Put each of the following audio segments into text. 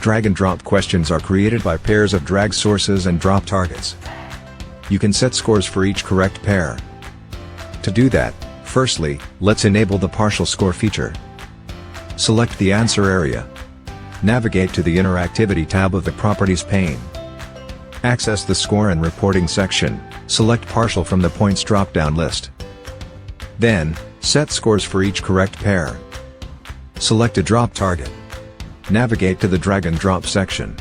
Drag-and-drop questions are created by pairs of drag sources and drop targets. You can set scores for each correct pair. To do that, firstly, let's enable the partial score feature. Select the answer area. Navigate to the Interactivity tab of the Properties pane. Access the Score and Reporting section, select Partial from the Points drop-down list. Then, set scores for each correct pair. Select a drop target. Navigate to the Drag and Drop section.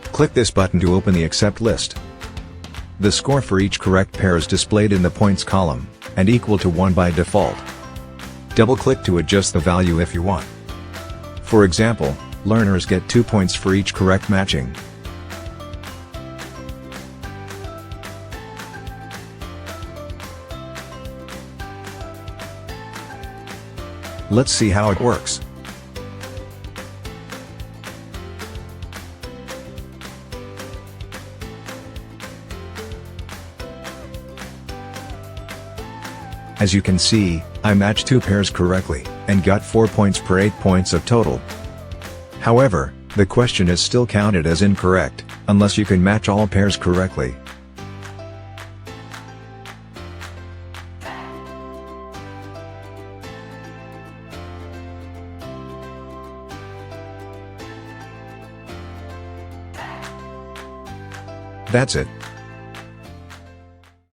Click this button to open the Accept list. The score for each correct pair is displayed in the Points column, and equal to 1 by default. Double-click to adjust the value if you want. For example, learners get 2 points for each correct matching. Let's see how it works. As you can see, I matched 2 pairs correctly, and got 4 points per 8 points of total. However, the question is still counted as incorrect, unless you can match all pairs correctly. That's it.